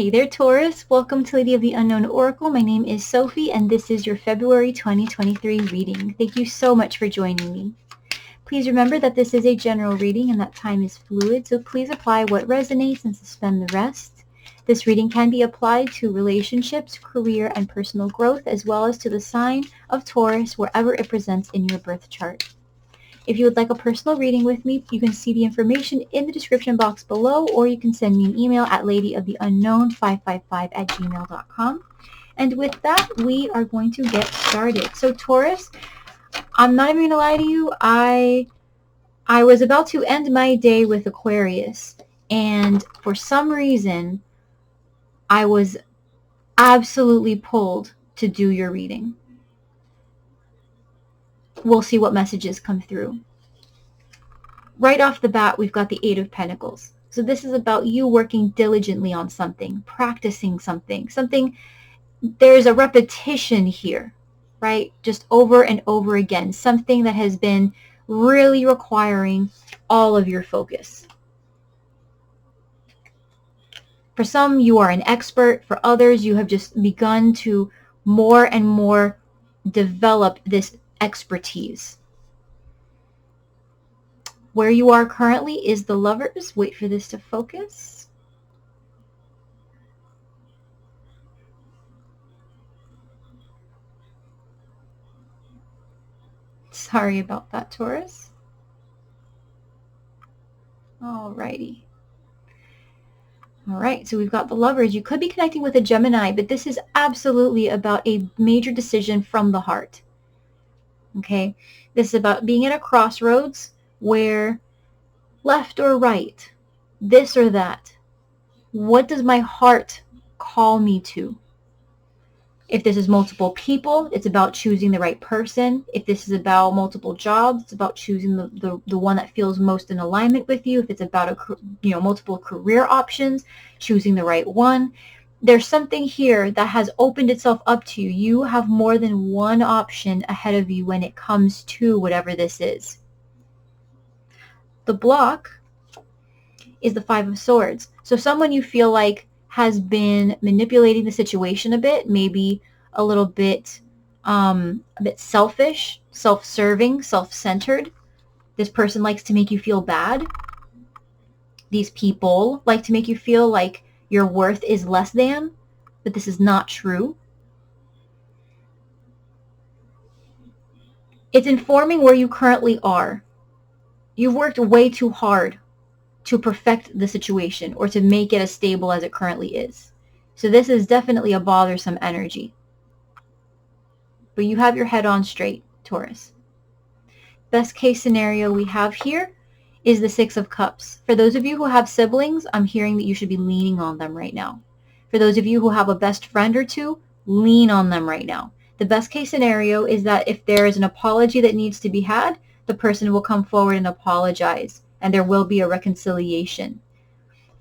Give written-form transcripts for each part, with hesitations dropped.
Hey there, Taurus. Welcome to Lady of the Unknown Oracle. My name is Sophie, and this is your February 2023 reading. Thank you so much for joining me. Please remember that this is a general reading and that time is fluid, so please apply what resonates and suspend the rest. This reading can be applied to relationships, career, and personal growth, as well as to the sign of Taurus wherever it presents in your birth chart. If you would like a personal reading with me, you can see the information in the description box below, or you can send me an email at ladyoftheunknown555@gmail.com. And with that, we are going to get started. So Taurus, I'm not even going to lie to you. I was about to end my day with Aquarius, and for some reason, I was absolutely pulled to do your reading. We'll see what messages come through. Right off the bat, we've got the Eight of Pentacles. So this is about you working diligently on something, practicing something. There's a repetition here, right? Just over and over again. Something that has been really requiring all of your focus. For some, you are an expert. For others, you have just begun to more and more develop this expertise. Where you are currently is the Lovers. Wait for this to focus. Sorry about that, Taurus. Alrighty. Alright, so we've got the Lovers. You could be connecting with a Gemini, but this is absolutely about a major decision from the heart. Okay? This is about being at a crossroads where left or right, this or that. What does my heart call me to? If this is multiple people, it's about choosing the right person. If this is about multiple jobs, it's about choosing the one that feels most in alignment with you. If it's about multiple career options, choosing the right one. There's something here that has opened itself up to you. You have more than one option ahead of you when it comes to whatever this is. The block is the Five of Swords. So someone you feel like has been manipulating the situation a bit, maybe a bit selfish, self-serving, self-centered. This person likes to make you feel bad. These people like to make you feel like your worth is less than, but this is not true. It's informing where you currently are. You've worked way too hard to perfect the situation or to make it as stable as it currently is. So this is definitely a bothersome energy. But you have your head on straight, Taurus. Best case scenario we have here is the Six of Cups. For those of you who have siblings, I'm hearing that you should be leaning on them right now. For those of you who have a best friend or two, lean on them right now. The best case scenario is that if there is an apology that needs to be had, the person will come forward and apologize, and there will be a reconciliation.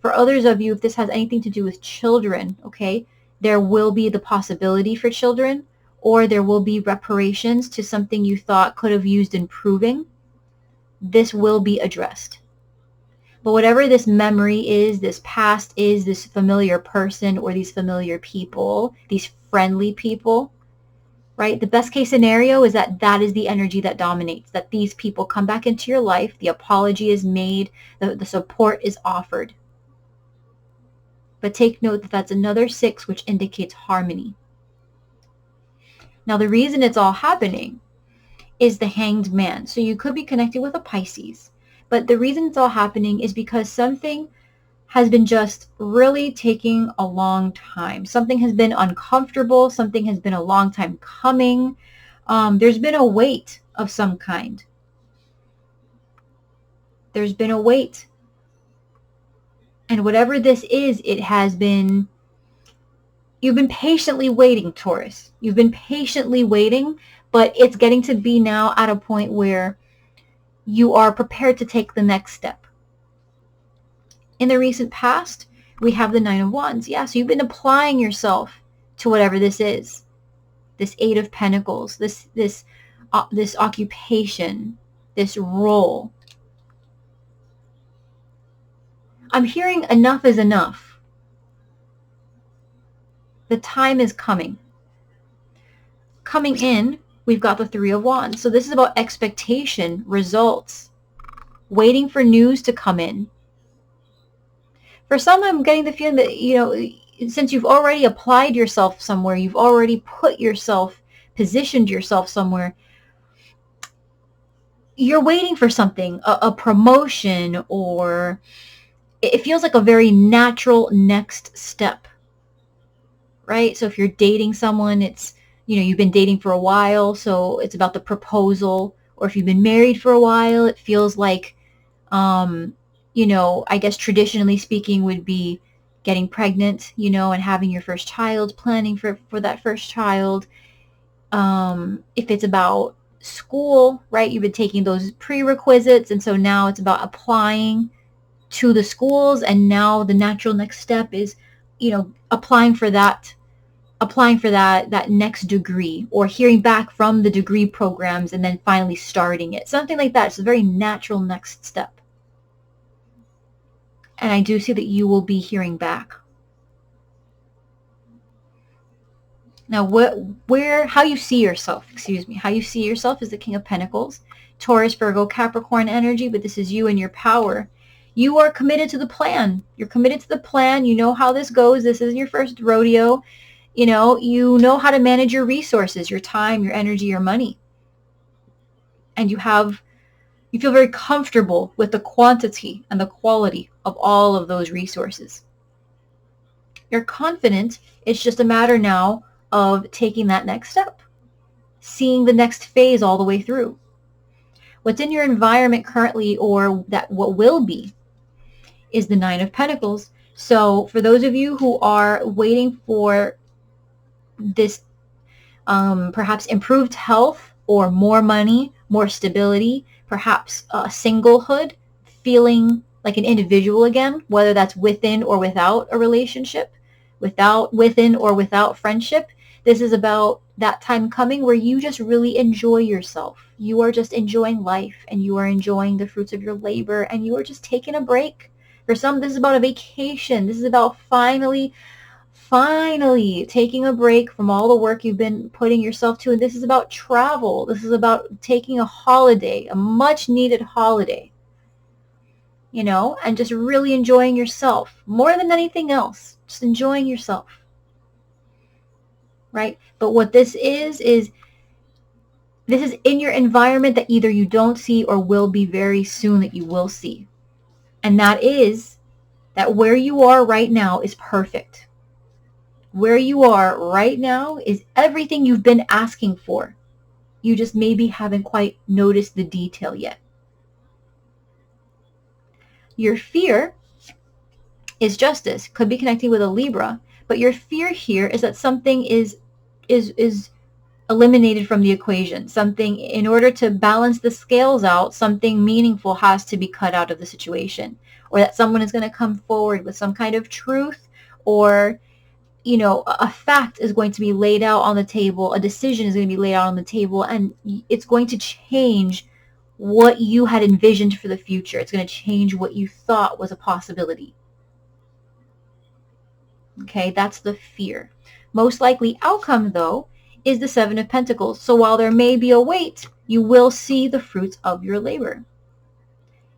For others of you, if this has anything to do with children, okay, there will be the possibility for children, or there will be reparations to something you thought could have used improving. This will be addressed. But whatever this memory is, this past is, this familiar person or these familiar people, these friendly people, right? The best case scenario is that that is the energy that dominates, that these people come back into your life, the apology is made, the support is offered. But take note that that's another 6, which indicates harmony. Now, the reason it's all happening is the Hanged Man. So you could be connected with a Pisces, but the reason it's all happening is because something has been just really taking a long time. Something has been uncomfortable. Something has been a long time coming. There's been a weight of some kind. There's been a weight. And whatever this is, it has been, you've been patiently waiting, Taurus. You've been patiently waiting, but it's getting to be now at a point where you are prepared to take the next step. In the recent past, we have the Nine of Wands. Yeah, so you've been applying yourself to whatever this is. This Eight of Pentacles, this occupation, this role. I'm hearing enough is enough. The time is coming. Coming in, we've got the Three of Wands. So this is about expectation, results, waiting for news to come in. For some, I'm getting the feeling that, you know, since you've already applied yourself somewhere, you've already put yourself, positioned yourself somewhere, you're waiting for something, a promotion, or it feels like a very natural next step, right? So if you're dating someone, it's, you know, you've been dating for a while, so it's about the proposal. Or if you've been married for a while, it feels like, you know, I guess traditionally speaking would be getting pregnant, you know, and having your first child, planning for that first child. If it's about school, right, you've been taking those prerequisites, and so now it's about applying to the schools, and now the natural next step is, you know, applying for that next degree, or hearing back from the degree programs and then finally starting it. Something like that. It's a very natural next step. And I do see that you will be hearing back. Now, how you see yourself, how you see yourself is the King of Pentacles, Taurus, Virgo, Capricorn energy, but this is you and your power. You are committed to the plan. You're committed to the plan. You know how this goes. This isn't your first rodeo. You know how to manage your resources, your time, your energy, your money. And you feel very comfortable with the quantity and the quality of all of those resources. You're confident. It's just a matter now of taking that next step, seeing the next phase all the way through. What's in your environment currently, or that what will be, is the Nine of Pentacles. So for those of you who are waiting for this perhaps improved health, or more money, more stability, perhaps singlehood, feeling like an individual again, whether that's within or without a relationship, within or without friendship. This is about that time coming where you just really enjoy yourself. You are just enjoying life, and you are enjoying the fruits of your labor, and you are just taking a break. For some, this is about a vacation. This is about finally taking a break from all the work you've been putting yourself to. And this is about travel. This is about taking a holiday, a much needed holiday, you know, and just really enjoying yourself more than anything else. Just enjoying yourself, right? But what this is this is in your environment that either you don't see or will be very soon that you will see. And that is that where you are right now is perfect. Where you are right now is everything you've been asking for. You just maybe haven't quite noticed the detail yet. Your fear is justice. Could be connecting with a Libra, but your fear here is that something is eliminated from the equation. Something, in order to balance the scales out, something meaningful has to be cut out of the situation, or that someone is going to come forward with some kind of truth, or, you know, a fact is going to be laid out on the table, a decision is going to be laid out on the table, and it's going to change what you had envisioned for the future. It's going to change what you thought was a possibility. Okay, that's the fear. Most likely outcome, though, is the Seven of Pentacles. So while there may be a wait, you will see the fruits of your labor.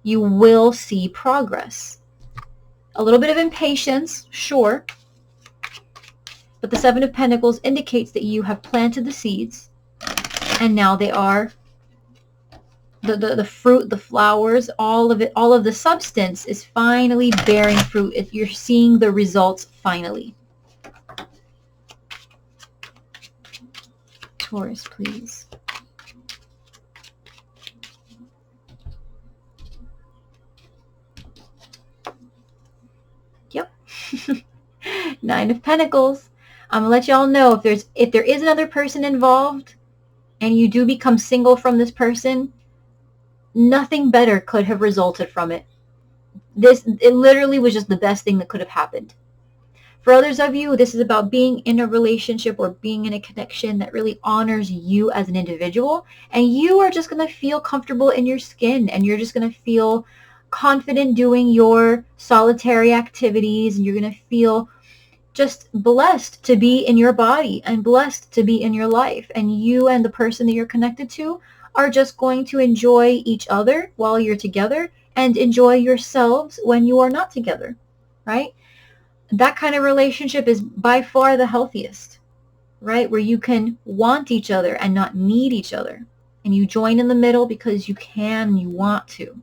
You will see progress. A little bit of impatience, sure, but the Seven of Pentacles indicates that you have planted the seeds, and now they are the fruit, the flowers, all of it, all of the substance is finally bearing fruit. You're seeing the results finally. Taurus, please. Yep. Nine of Pentacles. I'm gonna let y'all know if there is another person involved and you do become single from this person, nothing better could have resulted from it. It literally was just the best thing that could have happened. For others of you, this is about being in a relationship or being in a connection that really honors you as an individual, and you are just going to feel comfortable in your skin, and you're just going to feel confident doing your solitary activities, and you're going to feel just blessed to be in your body and blessed to be in your life. And you and the person that you're connected to are just going to enjoy each other while you're together and enjoy yourselves when you are not together, right? That kind of relationship is by far the healthiest, right? Where you can want each other and not need each other. And you join in the middle because you can and you want to,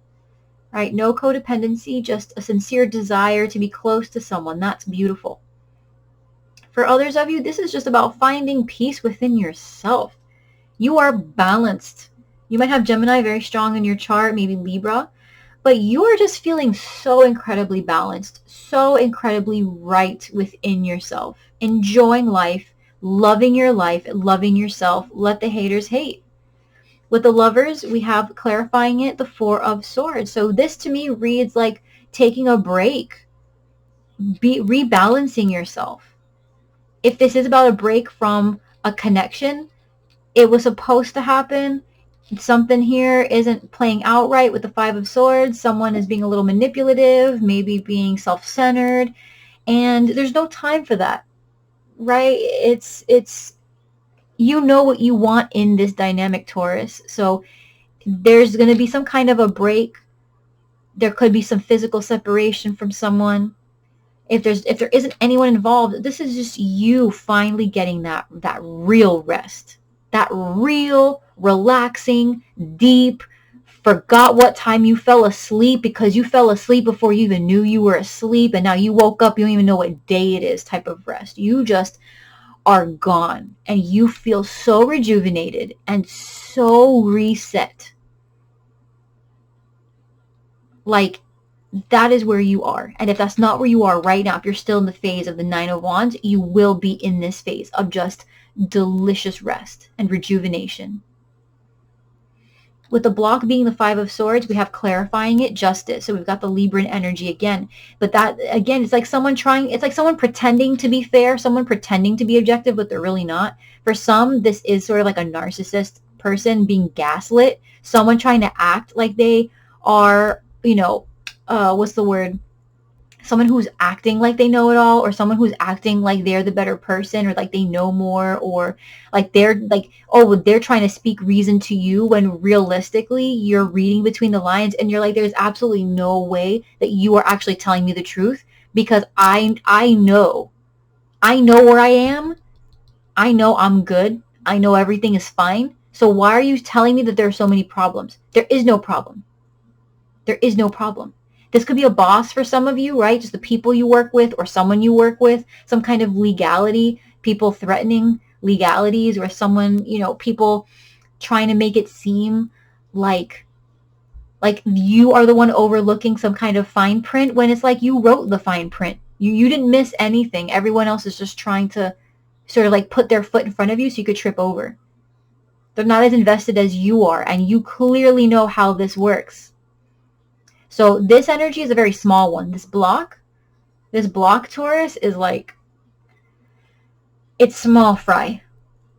right? No codependency, just a sincere desire to be close to someone. That's beautiful. For others of you, this is just about finding peace within yourself. You are balanced. You might have Gemini very strong in your chart, maybe Libra, but you are just feeling so incredibly balanced, so incredibly right within yourself, enjoying life, loving your life, loving yourself. Let the haters hate. With the Lovers, we have clarifying it, the Four of Swords. So this to me reads like taking a break, rebalancing yourself. If this is about a break from a connection, it was supposed to happen. Something here isn't playing out right with the Five of Swords. Someone is being a little manipulative, maybe being self-centered, and there's no time for that, right? It's you know what you want in this dynamic, Taurus. So there's going to be some kind of a break. There could be some physical separation from someone. If there isn't anyone involved, this is just you finally getting that real rest, that real relaxing, deep, forgot what time you fell asleep because you fell asleep before you even knew you were asleep, and now you woke up, you don't even know what day it is type of rest. You just are gone and you feel so rejuvenated and so reset. Like, that is where you are. And if that's not where you are right now, if you're still in the phase of the Nine of Wands, you will be in this phase of just delicious rest and rejuvenation. With the block being the Five of Swords, we have clarifying it, justice. So we've got the Libran energy again. But that, again, it's like someone pretending to be fair, someone pretending to be objective, but they're really not. For some, this is sort of like a narcissist person being gaslit, someone trying to act like they are, what's the word? Someone who's acting like they know it all, or someone who's acting like they're the better person, or like they know more, or like they're like, oh, they're trying to speak reason to you when realistically you're reading between the lines and you're like, there's absolutely no way that you are actually telling me the truth, because I know where I am. I know I'm good. I know everything is fine. So why are you telling me that there are so many problems? There is no problem. There is no problem. This could be a boss for some of you, right? Just the people you work with or someone you work with, some kind of legality, people threatening legalities, or someone, people trying to make it seem like you are the one overlooking some kind of fine print when it's like you wrote the fine print. You didn't miss anything. Everyone else is just trying to sort of like put their foot in front of you so you could trip over. They're not as invested as you are, and you clearly know how this works. So this energy is a very small one. This block, Taurus, is like, it's small fry.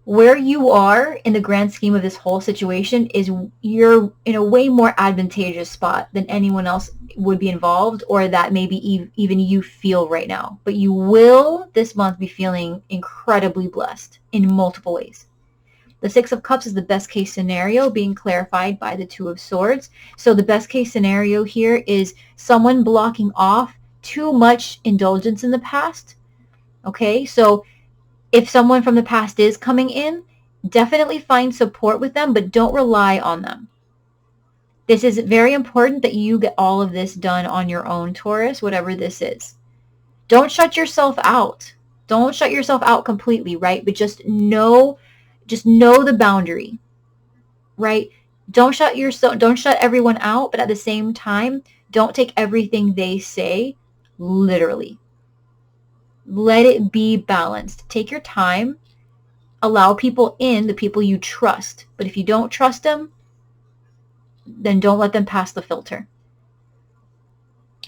Where you are in the grand scheme of this whole situation is you're in a way more advantageous spot than anyone else would be involved, or that maybe even you feel right now. But you will this month be feeling incredibly blessed in multiple ways. The Six of Cups is the best case scenario, being clarified by the Two of Swords. So the best case scenario here is someone blocking off too much indulgence in the past. Okay, so if someone from the past is coming in, definitely find support with them, but don't rely on them. This is very important that you get all of this done on your own, Taurus, whatever this is. Don't shut yourself out. Don't shut yourself out completely, right? But just know the boundary, right? Don't shut everyone out, but at the same time, don't take everything they say literally. Let it be balanced. Take your time. Allow people in, the people you trust. But if you don't trust them, then don't let them pass the filter,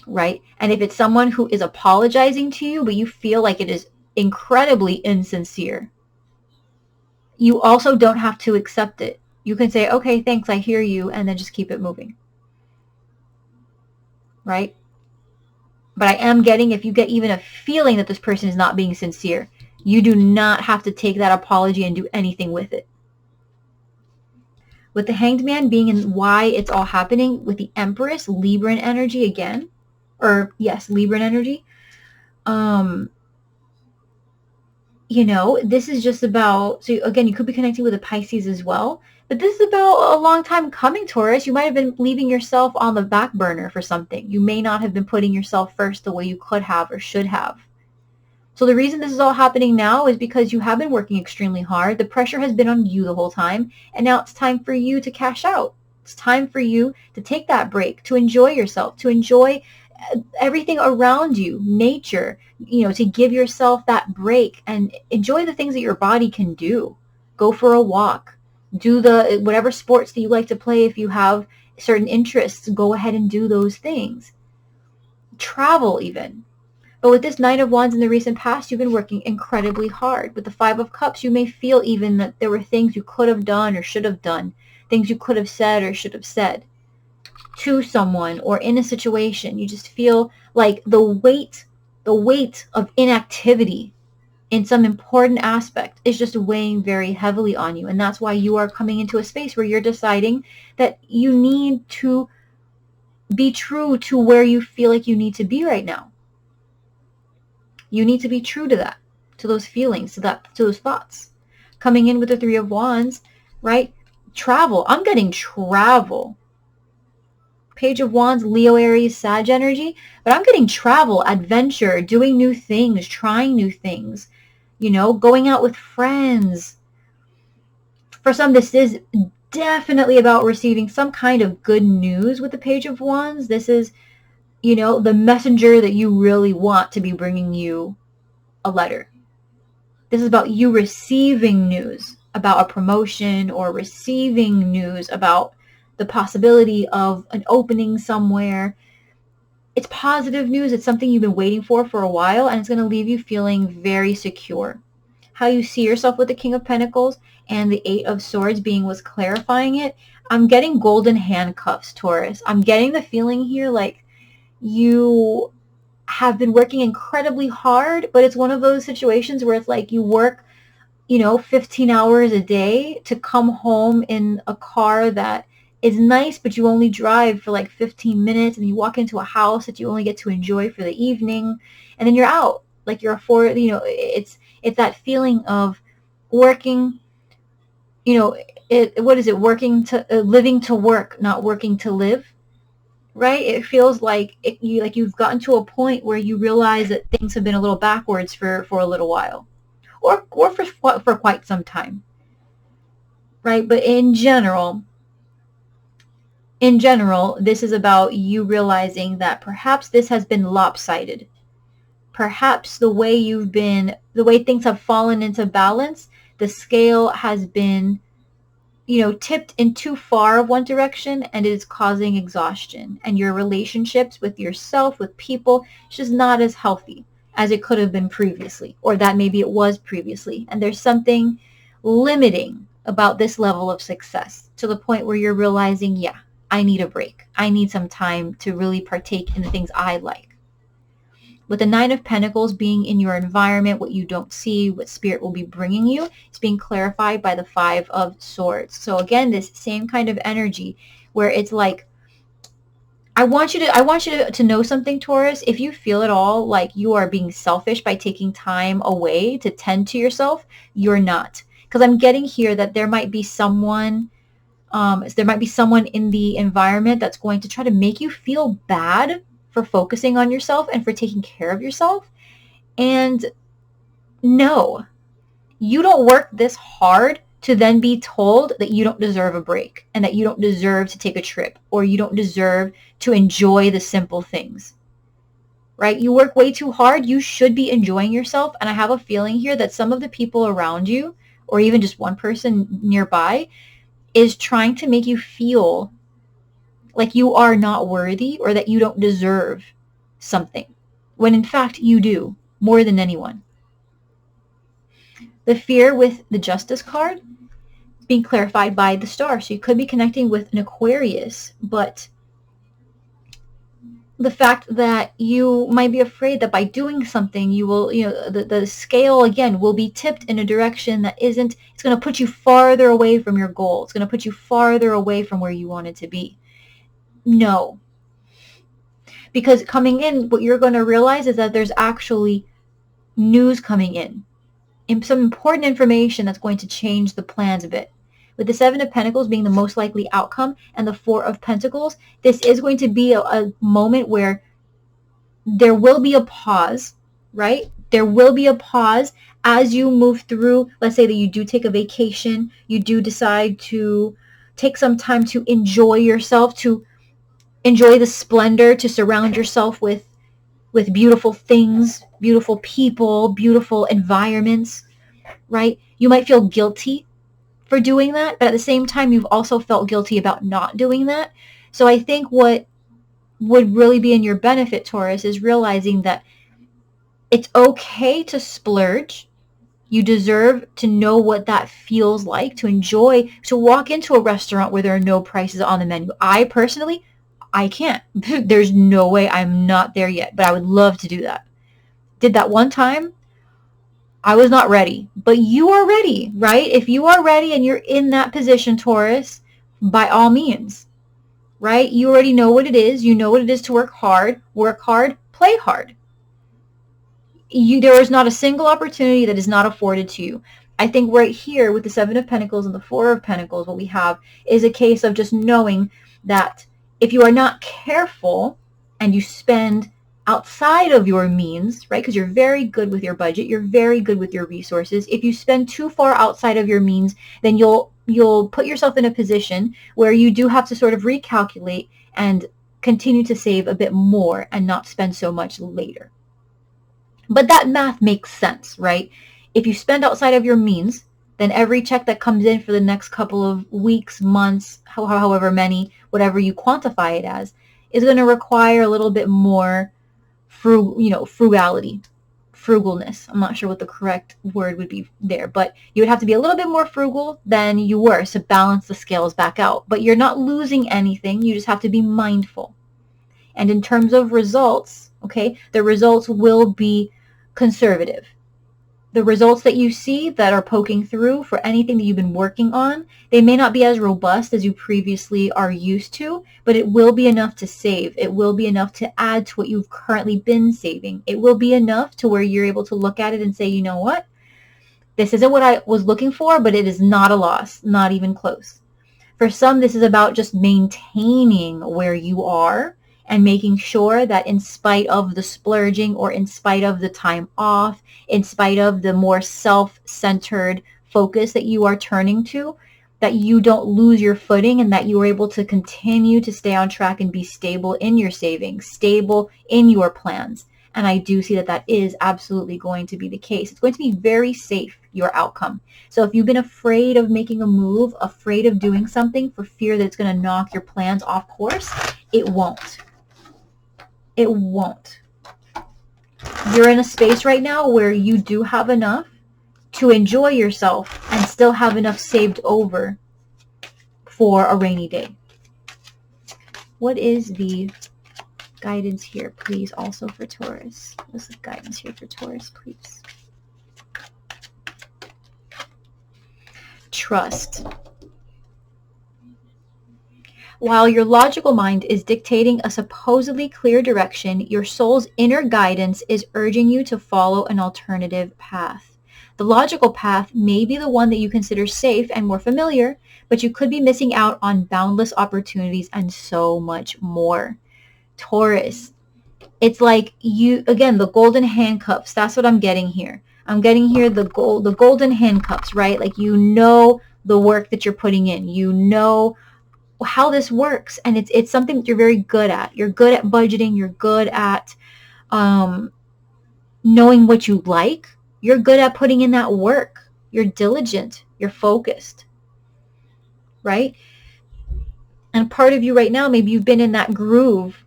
right? And if it's someone who is apologizing to you, but you feel like it is incredibly insincere, you also don't have to accept it. You can say, okay, thanks, I hear you, and then just keep it moving, right? But I am getting, if you get even a feeling that this person is not being sincere, you do not have to take that apology and do anything with it. With the Hanged Man being in why it's all happening, with the Empress, Libran energy again, or yes, Libran energy, you know, this is just about, so again, you could be connecting with a Pisces as well, but this is about a long time coming, Taurus. You might have been leaving yourself on the back burner for something. You may not have been putting yourself first the way you could have or should have. So the reason this is all happening now is because you have been working extremely hard. The pressure has been on you the whole time, and now it's time for you to cash out. It's time for you to take that break, to enjoy yourself, to enjoy everything around you, nature, you know, to give yourself that break and enjoy the things that your body can do. Go for a walk. Do the whatever sports that you like to play. If you have certain interests, go ahead and do those things. Travel even. But with this Nine of Wands in the recent past, you've been working incredibly hard. With the Five of Cups, you may feel even that there were things you could have done or should have done, things you could have said or should have said to someone or in a situation. You just feel like the weight of inactivity in some important aspect is just weighing very heavily on you. And that's why you are coming into a space where you're deciding that you need to be true to where you feel like you need to be right now. You need to be true to that, to those feelings, to those thoughts. Coming in with the Three of Wands, right? Travel. I'm getting travel. Page of Wands, Leo, Aries, Sag energy. But I'm getting travel, adventure, doing new things, trying new things. You know, going out with friends. For some, this is definitely about receiving some kind of good news with the Page of Wands. This is, you know, the messenger that you really want to be bringing you a letter. This is about you receiving news about a promotion or receiving news about the possibility of an opening somewhere. It's positive news. It's something you've been waiting for a while, and it's going to leave you feeling very secure. How you see yourself with the King of Pentacles and the Eight of Swords being what's clarifying it. I'm getting golden handcuffs, Taurus. I'm getting the feeling here like you have been working incredibly hard, but it's one of those situations where it's like you work, you know, 15 hours a day to come home in a car that is nice, but you only drive for like 15 minutes, and you walk into a house that you only get to enjoy for the evening, and then you're out. Like you're you know, it's that feeling of working, you know, what is it? Working to, living to work, not working to live. Right? It feels like you've gotten to a point where you realize that things have been a little backwards for a little while, or for quite some time. Right? But in general, this is about you realizing that perhaps this has been lopsided. Perhaps the way things have fallen into balance, the scale has been, you know, tipped in too far of one direction, and it is causing exhaustion. And your relationships with yourself, with people, it's just not as healthy as it could have been previously, or that maybe it was previously. And there's something limiting about this level of success to the point where you're realizing, yeah, I need a break. I need some time to really partake in the things I like. With the Nine of Pentacles being in your environment, what you don't see, what Spirit will be bringing you, is being clarified by the Five of Swords. So again, this same kind of energy where it's like, I want you to know something, Taurus. If you feel at all like you are being selfish by taking time away to tend to yourself, you're not. Because I'm getting here that there might be someone in the environment that's going to try to make you feel bad for focusing on yourself and for taking care of yourself. And no, you don't work this hard to then be told that you don't deserve a break and that you don't deserve to take a trip, or you don't deserve to enjoy the simple things. Right? You work way too hard. You should be enjoying yourself. And I have a feeling here that some of the people around you, or even just one person nearby, is trying to make you feel like you are not worthy or that you don't deserve something, when in fact you do, more than anyone. The fear with the Justice card is being clarified by the Star. So you could be connecting with an Aquarius, but the fact that you might be afraid that by doing something you will, the scale again will be tipped in a direction that isn't, it's going to put you farther away from your goal. It's going to put you farther away from where you want it to be. No. Because coming in, what you're going to realize is that there's actually news coming in, some important information that's going to change the plans a bit. With the Seven of Pentacles being the most likely outcome and the Four of Pentacles, this is going to be a moment where there will be a pause, right? There will be a pause as you move through. Let's say that you do take a vacation, you do decide to take some time to enjoy yourself, to enjoy the splendor, to surround yourself with beautiful things, beautiful people, beautiful environments, right? You might feel guilty for doing that, but at the same time, you've also felt guilty about not doing that. So I think what would really be in your benefit, Taurus, is realizing that it's okay to splurge. You deserve to know what that feels like, to enjoy, to walk into a restaurant where there are no prices on the menu. I personally, I can't. There's no way. I'm not there yet, but I would love to do that. Did that one time. I was not ready, but you are ready, right? If you are ready and you're in that position, Taurus, by all means, right? You already know what it is. You know what it is to work hard, play hard. There is not a single opportunity that is not afforded to you. I think right here with the Seven of Pentacles and the Four of Pentacles, what we have is a case of just knowing that if you are not careful and you spend outside of your means, right? Because you're very good with your budget, you're very good with your resources. If you spend too far outside of your means, then you'll put yourself in a position where you do have to sort of recalculate and continue to save a bit more and not spend so much later. But that math makes sense, right? If you spend outside of your means, then every check that comes in for the next couple of weeks, months, however many, whatever you quantify it as, is going to require a little bit more frugality, frugalness. I'm not sure what the correct word would be there, but you would have to be a little bit more frugal than you were to balance the scales back out. But you're not losing anything. You just have to be mindful. And in terms of results, okay, the results will be conservative. The results that you see that are poking through for anything that you've been working on, they may not be as robust as you previously are used to, but it will be enough to save. It will be enough to add to what you've currently been saving. It will be enough to where you're able to look at it and say, you know what? This isn't what I was looking for, but it is not a loss, not even close. For some, this is about just maintaining where you are and making sure that in spite of the splurging or in spite of the time off, in spite of the more self-centered focus that you are turning to, that you don't lose your footing and that you are able to continue to stay on track and be stable in your savings, stable in your plans. And I do see that that is absolutely going to be the case. It's going to be very safe, your outcome. So if you've been afraid of making a move, afraid of doing something for fear that it's going to knock your plans off course, it won't. It won't. You're in a space right now where you do have enough to enjoy yourself and still have enough saved over for a rainy day. What is the guidance here, please, also for Taurus? What's the guidance here for Taurus, please? Trust. While your logical mind is dictating a supposedly clear direction, your soul's inner guidance is urging you to follow an alternative path. The logical path may be the one that you consider safe and more familiar, but you could be missing out on boundless opportunities and so much more. Taurus, it's like you, again, the golden handcuffs. That's what I'm getting here. I'm getting here the golden handcuffs, right? Like, you know the work that you're putting in. You know how this works, and it's something that you're very good at. You're good at budgeting. You're good at knowing what you like. You're good at putting in that work. You're diligent. You're focused, right? And part of you right now, maybe you've been in that groove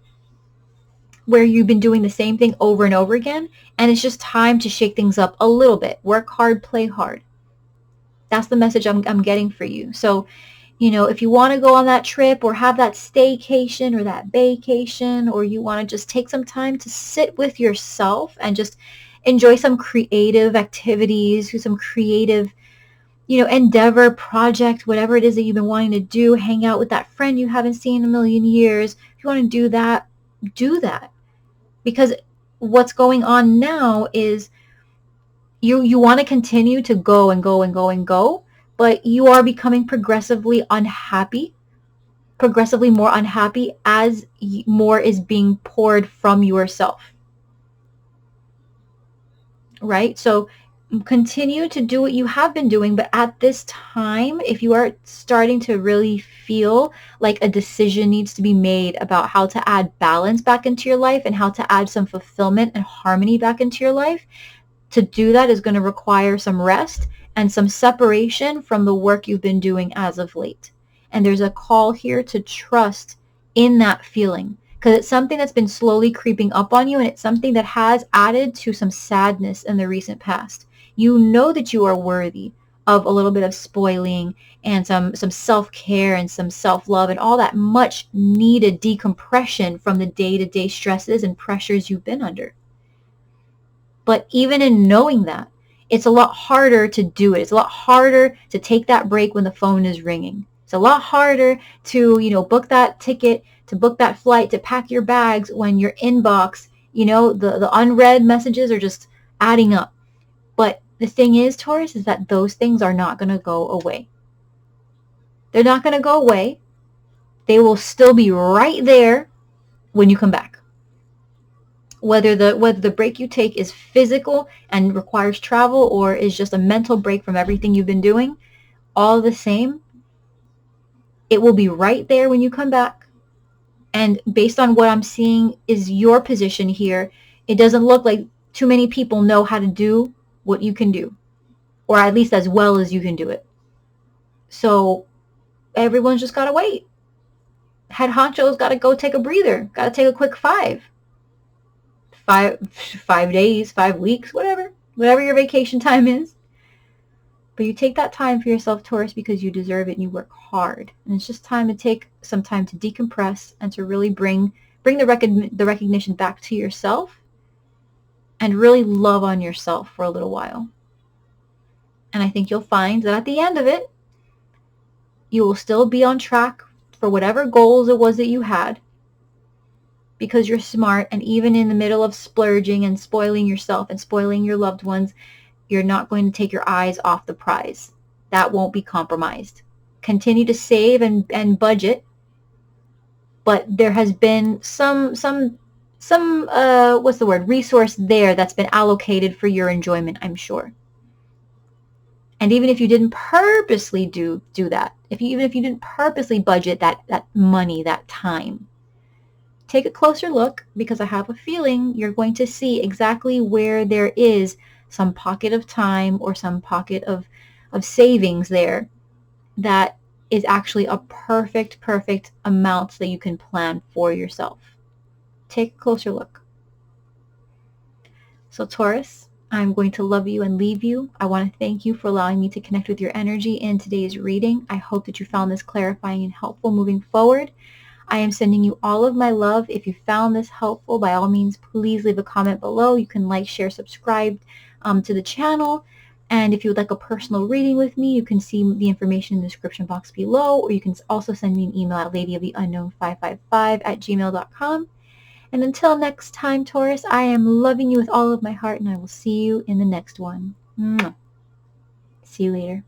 where you've been doing the same thing over and over again, and it's just time to shake things up a little bit. Work hard, play hard. That's the message I'm getting for you. So You know, if you want to go on that trip or have that staycation or that vacation, or you want to just take some time to sit with yourself and just enjoy some creative activities, do some creative, you know, endeavor, project, whatever it is that you've been wanting to do, hang out with that friend you haven't seen in a million years. If you want to do that, do that. Because what's going on now is you want to continue to go and go and go and go, but you are becoming progressively unhappy, progressively more unhappy as more is being poured from yourself, right? So continue to do what you have been doing, but at this time, if you are starting to really feel like a decision needs to be made about how to add balance back into your life and how to add some fulfillment and harmony back into your life, to do that is going to require some rest and some separation from the work you've been doing as of late. And there's a call here to trust in that feeling, because it's something that's been slowly creeping up on you, and it's something that has added to some sadness in the recent past. You know that you are worthy of a little bit of spoiling and some self-care and some self-love and all that much needed decompression from the day-to-day stresses and pressures you've been under. But even in knowing that, it's a lot harder to do it. It's a lot harder to take that break when the phone is ringing. It's a lot harder to, you know, book that ticket, to book that flight, to pack your bags when your inbox, you know, the unread messages are just adding up. But the thing is, Taurus, is that those things are not going to go away. They're not going to go away. They will still be right there when you come back. Whether the break you take is physical and requires travel or is just a mental break from everything you've been doing, all the same, it will be right there when you come back. And based on what I'm seeing is your position here, it doesn't look like too many people know how to do what you can do, or at least as well as you can do it. So everyone's just got to wait. Head honcho's got to go take a breather, got to take a quick five days, 5 weeks, whatever your vacation time is. But you take that time for yourself, Taurus, because you deserve it and you work hard. And it's just time to take some time to decompress and to really bring the recognition back to yourself and really love on yourself for a little while. And I think you'll find that at the end of it, you will still be on track for whatever goals it was that you had, because you're smart. And even in the middle of splurging and spoiling yourself and spoiling your loved ones, you're not going to take your eyes off the prize. That won't be compromised. Continue to save and budget, but there has been some resource there that's been allocated for your enjoyment, I'm sure. And even if you didn't purposely do that, even if you didn't purposely budget that money, that time, take a closer look, because I have a feeling you're going to see exactly where there is some pocket of time or some pocket of savings there that is actually a perfect amount that you can plan for yourself. Take a closer look. So Taurus, I'm going to love you and leave you. I want to thank you for allowing me to connect with your energy in today's reading. I hope that you found this clarifying and helpful moving forward. I am sending you all of my love. If you found this helpful, by all means, please leave a comment below. You can like, share, subscribe to the channel. And if you would like a personal reading with me, you can see the information in the description box below, or you can also send me an email at ladyoftheunknown555@gmail.com. And until next time, Taurus, I am loving you with all of my heart, and I will see you in the next one. Mwah. See you later.